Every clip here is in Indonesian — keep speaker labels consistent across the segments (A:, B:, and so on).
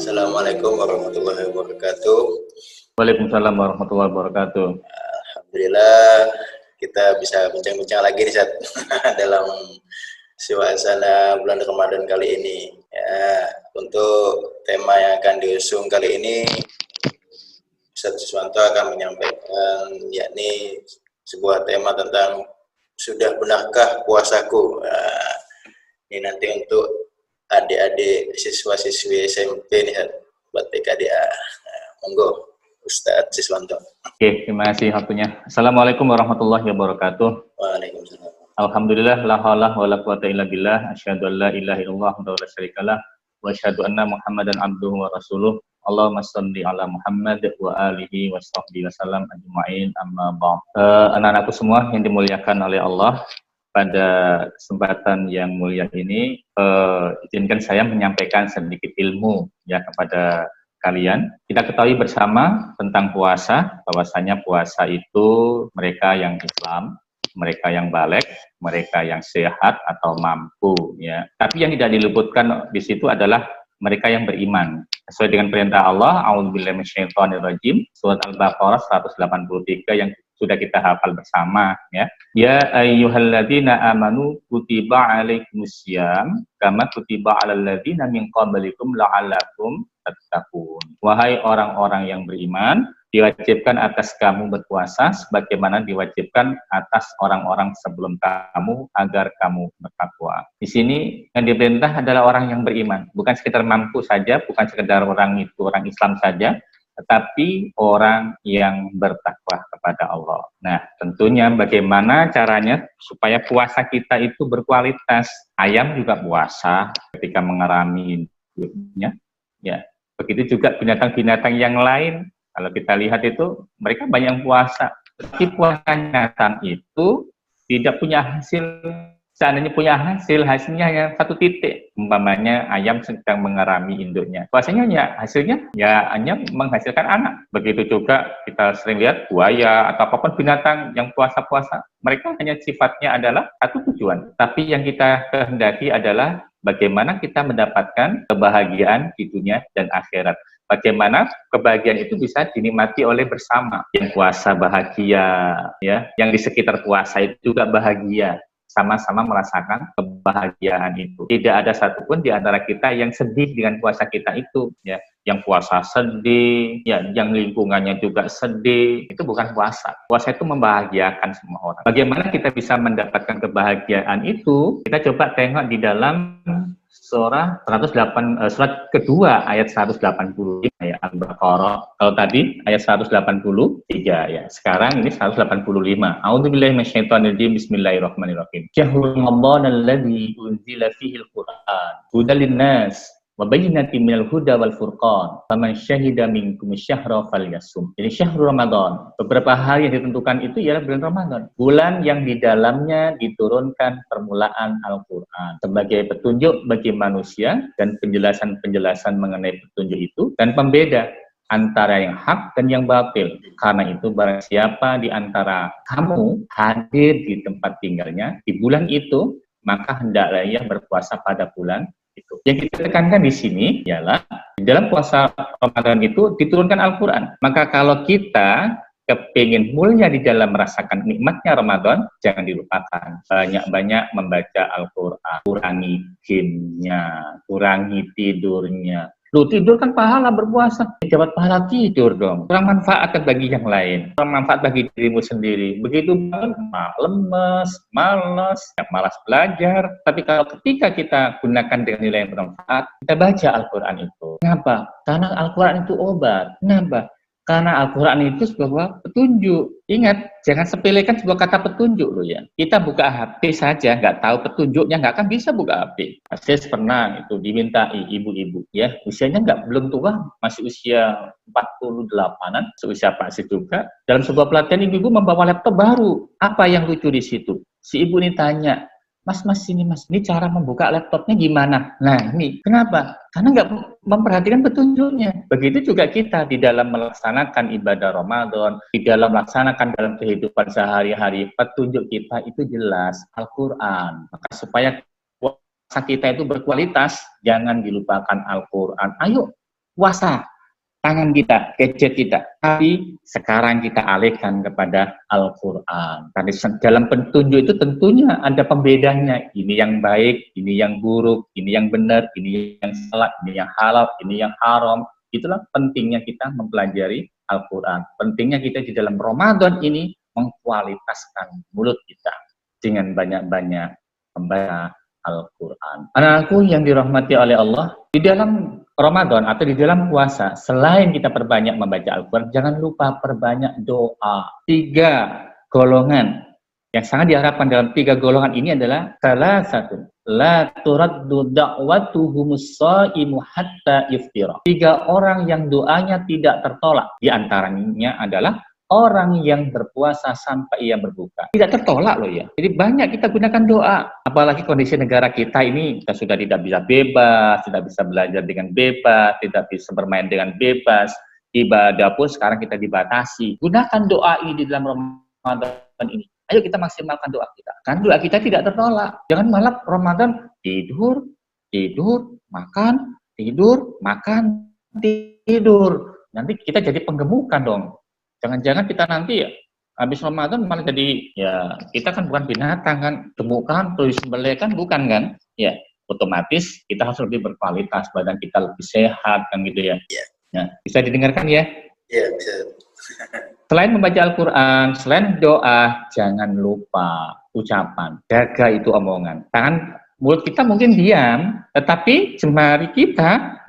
A: Assalamualaikum warahmatullahi wabarakatuh.
B: Waalaikumsalam warahmatullahi wabarakatuh.
A: Alhamdulillah kita bisa bincang-bincang lagi nih Sat dalam suasana bulan Ramadan kali ini. Ya, untuk tema yang akan diusung kali ini Ustaz Siswanto akan menyampaikan yakni sebuah tema tentang sudah benarkah puasaku. Nah, ini nanti untuk adik-adik siswa-siswi SMP nih buat PKDA. Nah, monggo Ustadz Siswanto.
B: Oke, terima kasih waktunya. Assalamualaikum warahmatullahi wabarakatuh.
A: Waalaikumsalam.
B: Alhamdulillah, la haula wala quwata illa billah, asyhadu an la ilaha illallah wa la syarikalah, wa asyhadu anna Muhammadan abduhu wa rasuluh. Allahumma shalli ala Muhammad wa alihi wa sahbihi wasallam ajma'in, amma ba'd. Anak-anakku semua yang dimuliakan oleh Allah, pada kesempatan yang mulia ini izinkan saya menyampaikan sedikit ilmu ya kepada kalian. Kita ketahui bersama tentang puasa, bahwasanya puasa itu mereka yang Islam, mereka yang baligh, mereka yang sehat atau mampu ya. Tapi yang tidak diluputkan di situ adalah mereka yang beriman. Sesuai dengan perintah Allah, a'udzubillahi minasyaitonirrajim, surat Al-Baqarah 183 yang sudah kita hafal bersama ya. Ya ayyuhalladzina amanu kutiba alaikumusiyam kama kutiba alal ladzina min qablikum la'allakum tattaqun. Wahai orang-orang yang beriman, diwajibkan atas kamu berpuasa sebagaimana diwajibkan atas orang-orang sebelum kamu agar kamu bertakwa. Di sini yang diperintah adalah orang yang beriman, bukan sekedar mampu saja, bukan sekedar orang itu orang Islam saja, tetapi orang yang bertakwa kepada Allah. Nah, tentunya bagaimana caranya supaya puasa kita itu berkualitas. Ayam juga puasa ketika mengerami hidupnya. Ya, begitu juga binatang-binatang yang lain. Kalau kita lihat itu mereka banyak puasa, tapi puasanya itu tidak punya hasil. Seandainya punya hasilnya hanya satu titik. Umpamanya ayam sedang mengerami induknya. Puasanya hasilnya hanya menghasilkan anak. Begitu juga kita sering lihat buaya atau apapun binatang yang puasa-puasa. Mereka hanya sifatnya adalah satu tujuan. Tapi yang kita kehendaki adalah bagaimana kita mendapatkan kebahagiaan di dunia dan akhirat. Bagaimana kebahagiaan itu bisa dinikmati oleh bersama. Yang puasa bahagia, ya. Yang di sekitar puasa itu juga bahagia. Sama-sama merasakan kebahagiaan itu. Tidak ada satupun di antara kita yang sedih dengan puasa kita itu, ya. Yang puasa sedih, ya, yang lingkungannya juga sedih, itu bukan puasa. Puasa itu membahagiakan semua orang. Bagaimana kita bisa mendapatkan kebahagiaan itu? Kita coba tengok di dalam surat kedua ayat 185 ya Al-Baqarah. Kalau tadi ayat 183 ya. Sekarang ini 185. A'udzubillahi minasyaitonirrajim. Bismillahirrahmanirrahim. Syahrul Ramadan alladzi unzila fihi al-Qur'an hudal linnas wa bayyinatin minal huda wal furqan faman syahida minkum syahra falyasum. Jadi syahrul Ramadan, beberapa hal yang ditentukan itu ialah bulan Ramadan, bulan yang di dalamnya diturunkan permulaan Al-Qur'an sebagai petunjuk bagi manusia dan penjelasan-penjelasan mengenai petunjuk itu dan pembeda antara yang hak dan yang batil. Karena itu barang siapa di antara kamu hadir di tempat tinggalnya di bulan itu, maka hendaklah ia berpuasa pada bulan itu. Yang kita tekankan di sini ialah di dalam puasa Ramadan itu diturunkan Al-Qur'an. Maka kalau kita kepingin mulia di dalam merasakan nikmatnya Ramadan, jangan dilupakan banyak-banyak membaca Al-Qur'an. Kurangi gamenya, kurangi tidurnya. Lu tidur kan pahala berpuasa, dapat pahala tidur dong. Kurang manfaat bagi yang lain, kurang manfaat bagi dirimu sendiri. Begitu banget, lemes, malas, malas belajar. Tapi kalau ketika kita gunakan dengan nilai yang bermanfaat, kita baca Al-Quran itu. Kenapa? Karena Al-Quran itu obat. Kenapa? Karena Al-Quran itu sebuah petunjuk. Ingat, jangan sepelekan sebuah kata petunjuk loh ya. Kita buka HP saja, nggak tahu petunjuknya, nggak akan bisa buka HP. Saya pernah itu dimintai ibu-ibu ya, usianya belum tua, masih usia 48-an, seusia Pak Sid juga. Dalam sebuah pelatihan ibu-ibu membawa laptop baru. Apa yang lucu di situ? Si ibu ini tanya, Mas, ini cara membuka laptopnya gimana? Nah, ini kenapa? Karena nggak memperhatikan petunjuknya. Begitu juga kita di dalam melaksanakan ibadah Ramadan, di dalam melaksanakan dalam kehidupan sehari-hari, petunjuk kita itu jelas, Al-Quran. Maka supaya puasa kita itu berkualitas, jangan dilupakan Al-Quran. Ayo, puasa, tangan kita, gadget kita. Tapi sekarang kita alihkan kepada Al-Quran. Karena dalam petunjuk itu tentunya ada pembedanya. Ini yang baik, ini yang buruk, ini yang benar, ini yang salah, ini yang halal, ini yang haram. Itulah pentingnya kita mempelajari Al-Quran. Pentingnya kita di dalam Ramadan ini mengkualitaskan mulut kita dengan banyak-banyak membaca Al-Quran. Anakku yang dirahmati oleh Allah, di dalam Ramadan atau di dalam puasa, selain kita perbanyak membaca Al-Quran, jangan lupa perbanyak doa. 3 golongan yang sangat diharapkan dalam 3 golongan ini adalah salah satu, la turaddu da'watuhumus shaimu hatta iftira. 3 orang yang doanya tidak tertolak. Di antaranya adalah orang yang berpuasa sampai ia berbuka. Tidak tertolak loh ya. Jadi banyak kita gunakan doa. Apalagi kondisi negara kita ini, kita sudah tidak bisa bebas, tidak bisa belajar dengan bebas, tidak bisa bermain dengan bebas. Ibadah pun sekarang kita dibatasi. Gunakan doa ini di dalam Ramadan ini. Ayo kita maksimalkan doa kita. Kan doa kita tidak tertolak. Jangan malah Ramadan tidur, makan, tidur. Nanti kita jadi penggemukan dong. Jangan-jangan kita nanti ya habis Ramadan malah jadi, ya kita kan bukan binatang kan, gemukan, terus sembelih kan, bukan kan? Ya, otomatis kita harus lebih berkualitas, badan kita lebih sehat kan gitu ya. Nah, bisa didengarkan ya?
A: Iya, bisa.
B: Selain membaca Al-Quran, selain doa, jangan lupa ucapan, jaga itu omongan. Mulut kita mungkin diam, tetapi jemari kita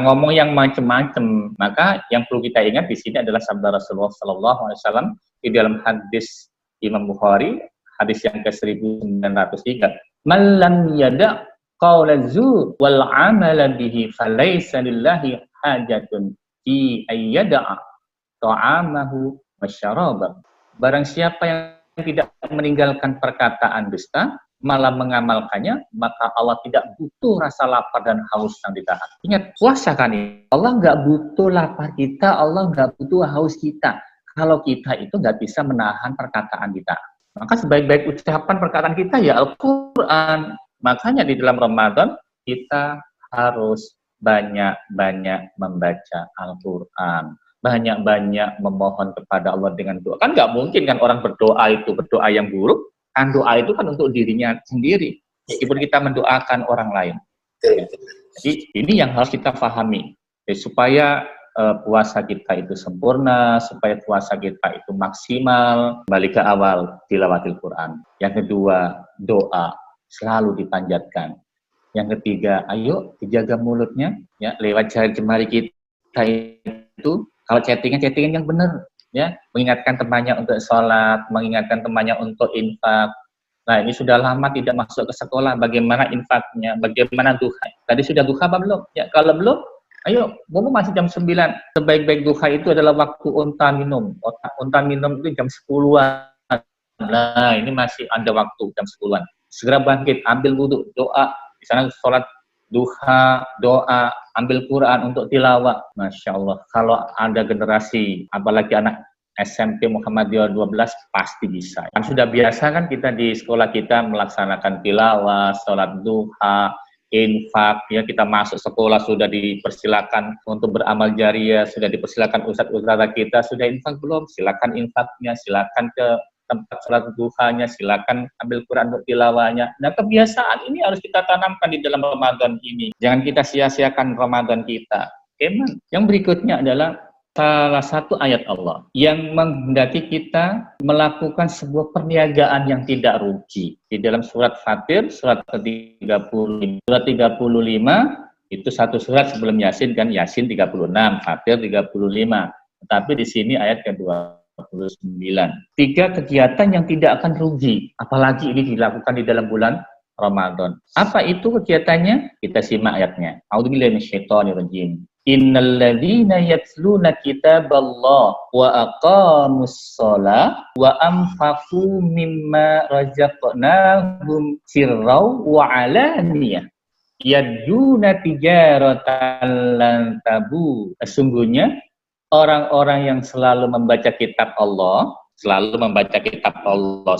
B: ngomong yang macam-macam. Maka yang perlu kita ingat di sini adalah sabda Rasulullah SAW di dalam hadis Imam Bukhari, hadis yang ke-1903. Man lam yada' qawla zur wal 'amala bihi falaysa lillahi hajatun fi ayyada'a ta'amahu wasyarabah. Barang siapa yang tidak meninggalkan perkataan dusta, malah mengamalkannya, maka Allah tidak butuh rasa lapar dan haus yang ditahan. Ingat, puasa kan ini. Allah nggak butuh lapar kita, Allah nggak butuh haus kita. Kalau kita itu nggak bisa menahan perkataan kita. Maka sebaik-baik ucapan perkataan kita ya Al-Quran. Makanya di dalam Ramadan, kita harus banyak-banyak membaca Al-Quran. Banyak-banyak memohon kepada Allah dengan doa. Kan nggak mungkin kan orang berdoa yang buruk. Kan doa itu kan untuk dirinya sendiri, meskipun kita mendoakan orang lain. Jadi ini yang harus kita pahami, supaya puasa kita itu sempurna, supaya puasa kita itu maksimal. Kembali ke awal, tilawatil Quran. Yang kedua, doa selalu dipanjatkan. Yang ketiga, ayo dijaga mulutnya, ya lewat jari-jemari kita itu. Kalau chattingan yang benar. Ya, mengingatkan temannya untuk sholat, mengingatkan temannya untuk infak. Nah, ini sudah lama tidak masuk ke sekolah, bagaimana infaknya, bagaimana duha. Tadi sudah duha apa belum? Ya, kalau belum, ayo, mumpung masih jam 9. Sebaik-baik duha itu adalah waktu unta minum. Unta minum itu jam 10-an. Nah, ini masih ada waktu jam 10-an. Segera bangkit, ambil wudhu, doa. Di sana sholat duha, doa, ambil Quran untuk tilawah. Masya Allah, kalau ada generasi, apalagi anak SMP Muhammadiyah 12, pasti bisa. Kan sudah biasa kan kita di sekolah kita melaksanakan tilawah, sholat duha, infak, ya kita masuk sekolah sudah dipersilakan untuk beramal jariah, sudah dipersilakan ustadz-ustadzah kita, sudah infak belum? Silakan infaknya, silakan ke tempat sholat duhanya, silakan ambil Quran untuk tilawahnya. Nah, kebiasaan ini harus kita tanamkan di dalam Ramadan ini. Jangan kita sia-siakan Ramadan kita. Yang berikutnya adalah salah satu ayat Allah yang menghendaki kita melakukan sebuah perniagaan yang tidak rugi. Di dalam surat Fatir, surat ke-35. Surat 35 itu satu surat sebelum Yasin kan, Yasin 36, Fatir 35. Tetapi di sini ayat kedua 29. 3 kegiatan yang tidak akan rugi, apalagi ini dilakukan di dalam bulan Ramadan. Apa itu kegiatannya? Kita simak ayatnya. A'udzubillahi minasyaitonirrajim. Innal ladzina yatluna kitaballah wa aqamus shalah wa anfaqu mimma razaqnahum sirran wa alaniyah yaduna tijaratan lan tabu. Sesungguhnya orang-orang yang selalu membaca kitab Allah,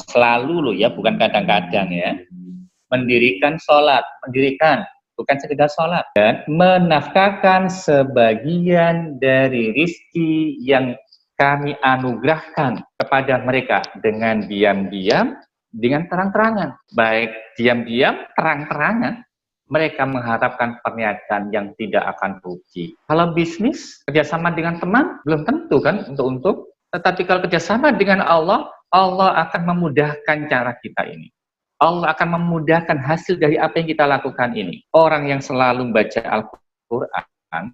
B: selalu loh ya, bukan kadang-kadang ya, mendirikan sholat, bukan sekedar sholat, dan menafkahkan sebagian dari rizki yang kami anugerahkan kepada mereka dengan diam-diam, dengan terang-terangan. Baik diam-diam, terang-terangan. Mereka mengharapkan perniagaan yang tidak akan rugi. Kalau bisnis, kerjasama dengan teman, belum tentu kan untuk untung. Tetapi kalau kerjasama dengan Allah, Allah akan memudahkan cara kita ini. Allah akan memudahkan hasil dari apa yang kita lakukan ini. Orang yang selalu membaca Al-Quran,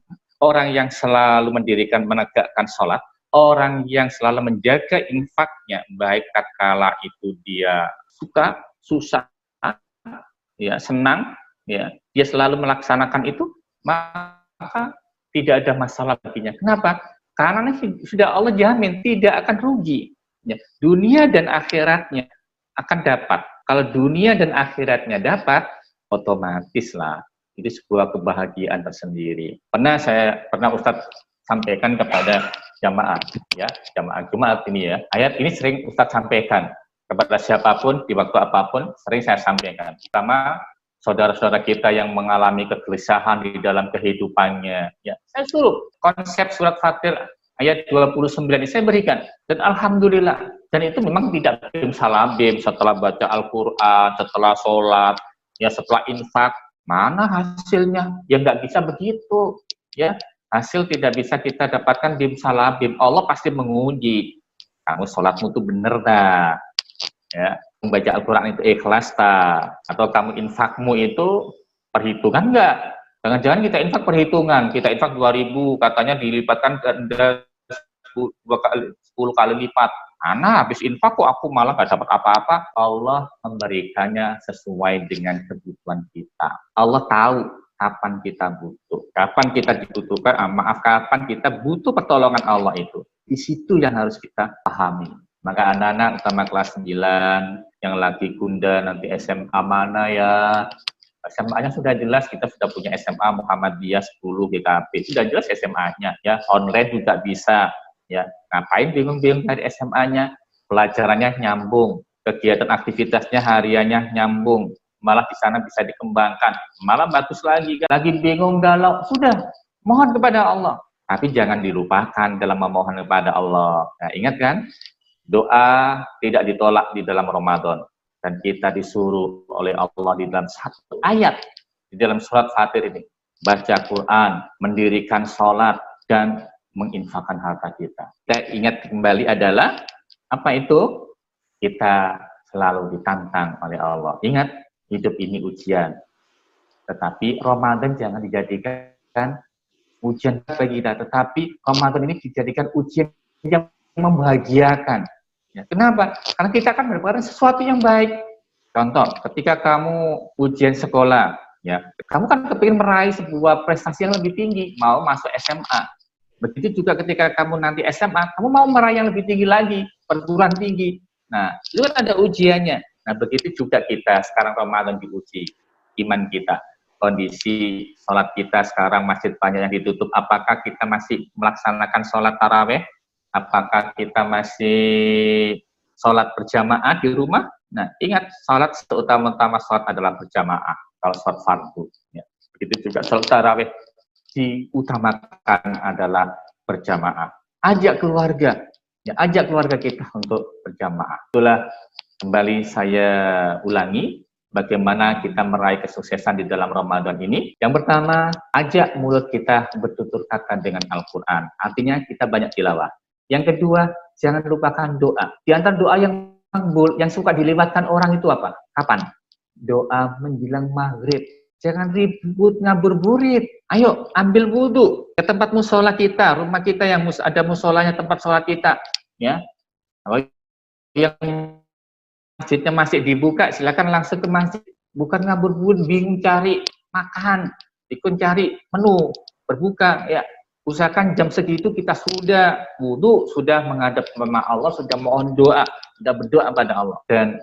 B: orang yang selalu mendirikan, menegakkan sholat, orang yang selalu menjaga infaknya, baik tatkala itu dia suka, susah, ya senang, ya dia selalu melaksanakan itu, maka tidak ada masalah baginya. Kenapa? Karena sudah Allah jamin tidak akan rugi. Ya, dunia dan akhiratnya akan dapat. Kalau dunia dan akhiratnya dapat, otomatis lah itu sebuah kebahagiaan tersendiri. Pernah Ustadz sampaikan kepada jamaah, ya jamaah Jumat ini ya. Ayat ini sering Ustadz sampaikan kepada siapapun di waktu apapun, sering saya sampaikan. Pertama, saudara-saudara kita yang mengalami kegelisahan di dalam kehidupannya, ya saya suruh konsep surat Fatir ayat 29 ini saya berikan, dan alhamdulillah, dan itu memang tidak bim salabim setelah baca Al-Quran, setelah sholat, ya setelah infak, mana hasilnya? Ya nggak bisa begitu, ya hasil tidak bisa kita dapatkan bim salabim. Allah pasti menguji, kamu sholatmu tuh bener dah, ya membaca Al-Quran itu ikhlas tak, atau kamu infakmu itu perhitungan enggak? Jangan-jangan kita infak perhitungan, kita infak 2.000 katanya dilipatkan ke 10 kali lipat. Ana habis infak kok aku malah nggak dapat apa-apa. Allah memberikannya sesuai dengan kebutuhan kita. Allah tahu kapan kita butuh, kapan kita dibutuhkan, kapan kita butuh pertolongan Allah itu. Di situ yang harus kita pahami. Maka anak-anak utama kelas 9 yang lagi gunda nanti SMA mana ya, SMA-nya sudah jelas, kita sudah punya SMA Muhammadiyah 10 GKP, sudah jelas SMA-nya ya, online juga bisa ya. Ngapain bingung-bingung dari SMA-nya, pelajarannya nyambung, kegiatan aktivitasnya hariannya nyambung, malah di sana bisa dikembangkan, malah bagus lagi kan. Lagi bingung galau, sudah mohon kepada Allah, tapi jangan dilupakan dalam memohon kepada Allah. Nah, ingat kan, doa tidak ditolak di dalam Ramadan, dan kita disuruh oleh Allah di dalam satu ayat di dalam surat Fatir ini, baca Quran, mendirikan sholat, dan menginfakkan harta kita. Kita ingat kembali adalah apa itu? Kita selalu ditantang oleh Allah. Ingat, hidup ini ujian, tetapi Ramadan jangan dijadikan ujian bagi kita, tetapi Ramadan ini dijadikan ujian yang membahagiakan. Ya, kenapa? Karena kita akan mendapatkan sesuatu yang baik. Contoh, ketika kamu ujian sekolah, ya, kamu kan kepingin meraih sebuah prestasi yang lebih tinggi, mau masuk SMA. Begitu juga ketika kamu nanti SMA, kamu mau meraih yang lebih tinggi lagi, perguruan tinggi. Nah, itu kan ada ujiannya. Nah, begitu juga kita sekarang Ramadan diuji iman kita. Kondisi sholat kita sekarang masjid banyak yang ditutup. Apakah kita masih melaksanakan sholat taraweh? Apakah kita masih sholat berjamaah di rumah? Nah, ingat, sholat seutama-utama sholat adalah berjamaah. Kalau sholat fardu, ya. Begitu juga sholat tarawih diutamakan adalah berjamaah. Ajak keluarga, ya, ajak keluarga kita untuk berjamaah. Itulah kembali saya ulangi, bagaimana kita meraih kesuksesan di dalam Ramadan ini. Yang pertama, ajak mulut kita bertutur kata dengan Al-Quran. Artinya kita banyak tilawah. Yang kedua, jangan lupakan doa. Di antara doa yang suka dilewatkan orang itu apa? Kapan? Doa menjelang maghrib. Jangan ribut ngabuburit. Ayo ambil wudhu ke tempat musola kita, rumah kita yang ada musolanya, tempat sholat kita. Ya, kalau yang masjidnya masih dibuka, silakan langsung ke masjid. Bukan ngabuburit, bingung cari makan, ikut cari menu berbuka. Ya, usahakan jam segitu kita sudah wudhu, sudah menghadap sama Allah, sudah mohon doa, sudah berdoa pada Allah. Dan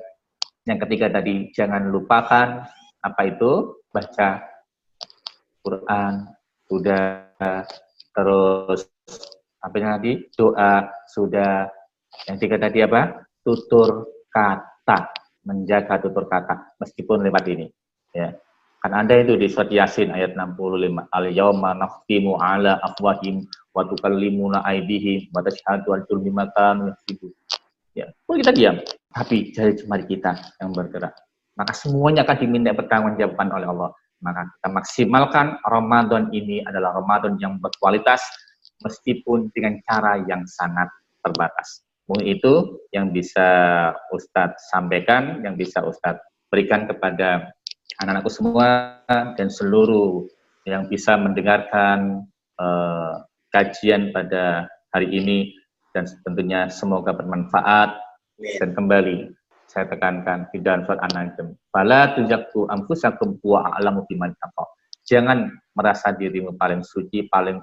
B: yang ketiga tadi, jangan lupakan apa itu? Baca Quran, sudah, terus apa tadi? Doa, sudah. Yang tiga tadi apa? Tutur kata, menjaga tutur kata meskipun lewat ini. Ya. Kan ada itu di surat Yasin ayat 65. Al-yawma nakhtimu ala afwahim wa tukallimuna aydihim wa tashhadu arjuluhum bima kanu yaksibun. Ya, kalau kita diam, tapi jari jemari kita yang bergerak. Maka semuanya akan diminta pertanggungjawaban oleh Allah. Maka kita maksimalkan Ramadan ini adalah Ramadan yang berkualitas meskipun dengan cara yang sangat terbatas. Mungkin itu yang bisa Ustadz sampaikan, yang bisa Ustadz berikan kepada anak-anakku semua dan seluruh yang bisa mendengarkan kajian pada hari ini, dan tentunya semoga bermanfaat. Dan kembali saya tekankan di dalam surat An-Najm, fala tuzakku anfusakum wa a'lamu biman taqwa. Jangan merasa dirimu paling suci, paling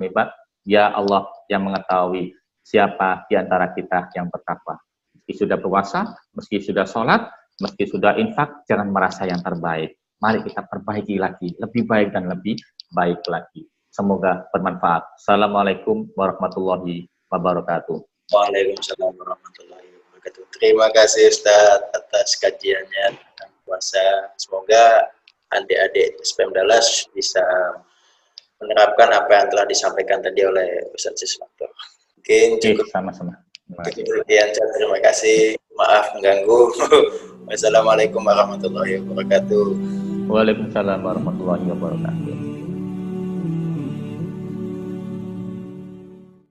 B: hebat. Ya Allah yang mengetahui siapa di antara kita yang bertakwa. Meski sudah puasa, meski sudah sholat, meski sudah infak, jangan merasa yang terbaik. Mari kita perbaiki lagi, lebih baik dan lebih baik lagi. Semoga bermanfaat. Assalamualaikum warahmatullahi wabarakatuh.
A: Waalaikumsalam warahmatullahi wabarakatuh. Terima kasih Ustadz atas kajiannya tentang puasa. Semoga adik-adik SPM Dallas bisa menerapkan apa yang telah disampaikan tadi oleh Ustadz Siswanto. Mungkin cukup
B: sama-sama.
A: Terima kasih. Maaf mengganggu. Wassalamualaikum warahmatullahi wabarakatuh.
B: Waalaikumsalam warahmatullahi wabarakatuh.